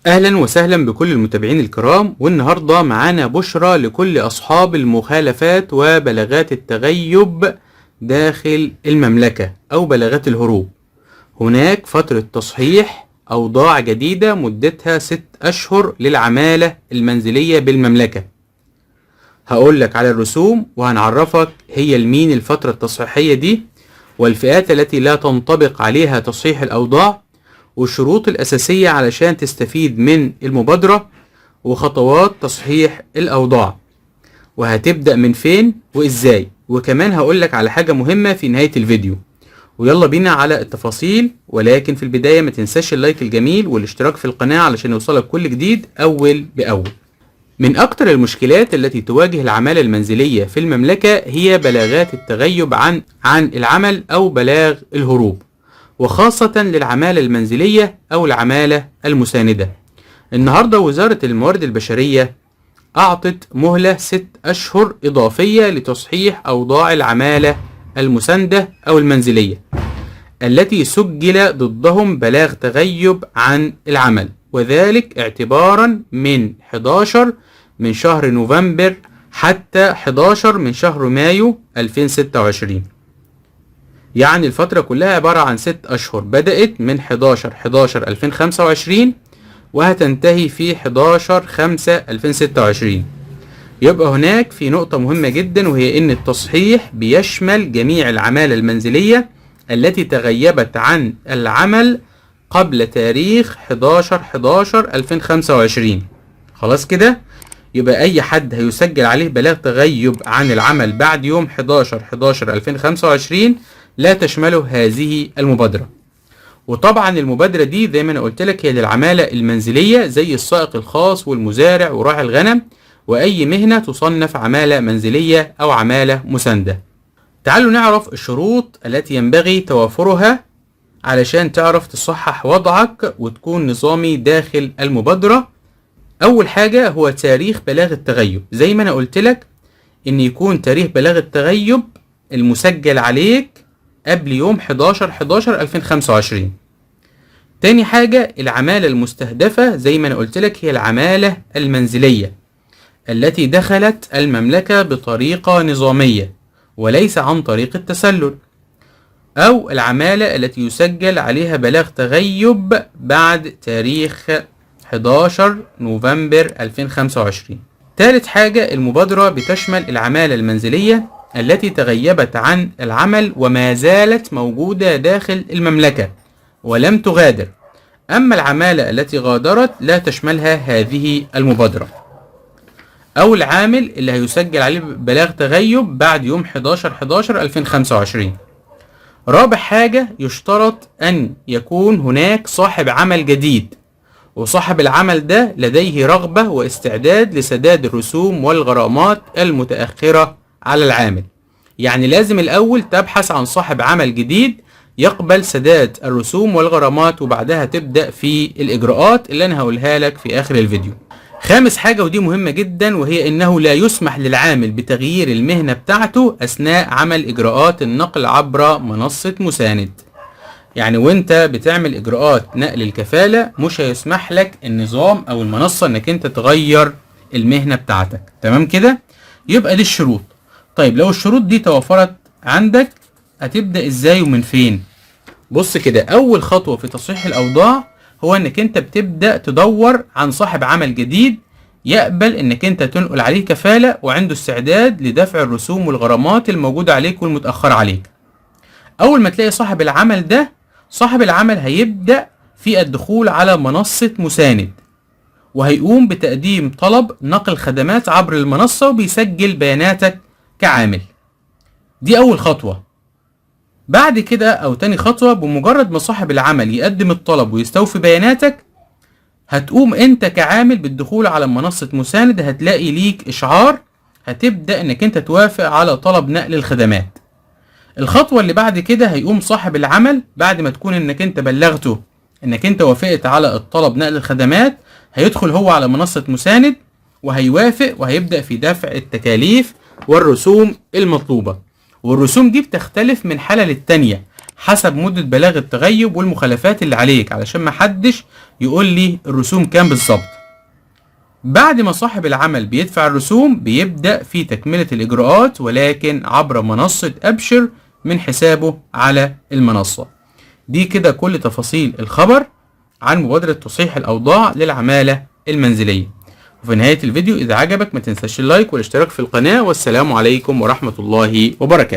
أهلا وسهلا بكل المتابعين الكرام، والنهاردة معانا بشرى لكل أصحاب المخالفات وبلاغات التغيب داخل المملكة أو بلاغات الهروب. هناك فترة تصحيح أوضاع جديدة مدتها 6 أشهر للعمالة المنزلية بالمملكة. هقول لك على الرسوم وهنعرفك هي لمين الفترة التصحيحية دي، والفئات التي لا تنطبق عليها تصحيح الأوضاع، والشروط الأساسية علشان تستفيد من المبادرة، وخطوات تصحيح الأوضاع، وهتبدأ من فين وإزاي. وكمان هقولك على حاجة مهمة في نهاية الفيديو. ويلا بينا على التفاصيل، ولكن في البداية ما تنساش اللايك الجميل والاشتراك في القناة علشان يوصلك كل جديد أول بأول. من أكتر المشكلات التي تواجه العمالة المنزلية في المملكة هي بلاغات التغيب عن العمل أو بلاغ الهروب، وخاصة للعمالة المنزلية أو العمالة المساندة. النهاردة وزارة الموارد البشرية أعطت مهلة 6 أشهر إضافية لتصحيح أوضاع العمالة المساندة أو المنزلية التي سجل ضدهم بلاغ تغيب عن العمل، وذلك اعتبارا من 11 من شهر نوفمبر حتى 11 من شهر مايو 2026. يعني الفترة كلها عبارة عن 6 أشهر، بدأت من 11/11/2025 وهتنتهي في 11/5/2026. يبقى هناك في نقطة مهمة جدا، وهي إن التصحيح بيشمل جميع العمالة المنزلية التي تغيبت عن العمل قبل تاريخ 11/11/2025. خلاص كده؟ يبقى أي حد هيسجل عليه بلاغ تغيب عن العمل بعد يوم 11/11/2025 لا تشمله هذه المبادرة. وطبعا المبادرة دي زي ما انا قلت لك هي للعمالة المنزلية زي السائق الخاص والمزارع وراعي الغنم، واي مهنة تصنف عمالة منزلية او عمالة مساندة. تعالوا نعرف الشروط التي ينبغي توافرها علشان تعرف تصحح وضعك وتكون نظامي داخل المبادرة. اول حاجة هو تاريخ بلاغ التغيب، زي ما انا قلت لك ان يكون تاريخ بلاغ التغيب المسجل عليك قبل يوم 11/11/2025. تاني حاجة العمالة المستهدفة، زي ما انا قلت لك هي العمالة المنزلية التي دخلت المملكة بطريقة نظامية وليس عن طريق التسلل، او العمالة التي يسجل عليها بلاغ تغيب بعد تاريخ 11 نوفمبر 2025. ثالث حاجة المبادرة بتشمل العمالة المنزلية التي تغيبت عن العمل وما زالت موجودة داخل المملكة ولم تغادر، أما العمالة التي غادرت لا تشملها هذه المبادرة، أو العامل اللي هيسجل عليه بلاغ تغيب بعد يوم 11/11/2025. رابع حاجة يشترط أن يكون هناك صاحب عمل جديد، وصاحب العمل ده لديه رغبة واستعداد لسداد الرسوم والغرامات المتأخرة على العامل. يعني لازم الأول تبحث عن صاحب عمل جديد يقبل سداد الرسوم والغرامات، وبعدها تبدأ في الإجراءات اللي أنا هقولها لك في آخر الفيديو. خامس حاجة ودي مهمة جدا، وهي إنه لا يسمح للعامل بتغيير المهنة بتاعته أثناء عمل إجراءات النقل عبر منصة مساند. يعني وانت بتعمل اجراءات نقل الكفالة مش هيسمح لك النظام او المنصة انك انت تغير المهنة بتاعتك. تمام كده؟ يبقى دي الشروط. طيب لو الشروط دي توفرت عندك هتبدأ ازاي ومن فين؟ بص كده، اول خطوة في تصحيح الاوضاع هو انك انت بتبدأ تدور عن صاحب عمل جديد يقبل انك انت تنقل عليه كفالة وعنده استعداد لدفع الرسوم والغرامات الموجودة عليك والمتأخرة عليك. اول ما تلاقي صاحب العمل ده، صاحب العمل هيبدأ في الدخول على منصة مساند، وهيقوم بتقديم طلب نقل خدمات عبر المنصة وبيسجل بياناتك كعامل. دي أول خطوة. بعد كده أو تاني خطوة، بمجرد ما صاحب العمل يقدم الطلب ويستوفي بياناتك، هتقوم أنت كعامل بالدخول على منصة مساند، هتلاقي ليك إشعار هتبدأ إنك أنت توافق على طلب نقل الخدمات. الخطوة اللي بعد كده هيقوم صاحب العمل بعد ما تكون انك انت بلغته انك انت وافقت على الطلب نقل الخدمات، هيدخل هو على منصة مساند وهيوافق وهيبدأ في دفع التكاليف والرسوم المطلوبة. والرسوم دي بتختلف من حالة للتانية حسب مدة بلاغ التغيب والمخالفات اللي عليك، علشان ما حدش يقول لي الرسوم كام بالظبط. بعد ما صاحب العمل بيدفع الرسوم بيبدأ في تكملة الإجراءات، ولكن عبر منصة أبشر من حسابه على المنصة. دي كده كل تفاصيل الخبر عن مبادرة تصحيح الأوضاع للعمالة المنزلية. وفي نهاية الفيديو إذا عجبك ما تنساش اللايك والاشتراك في القناة، والسلام عليكم ورحمة الله وبركاته.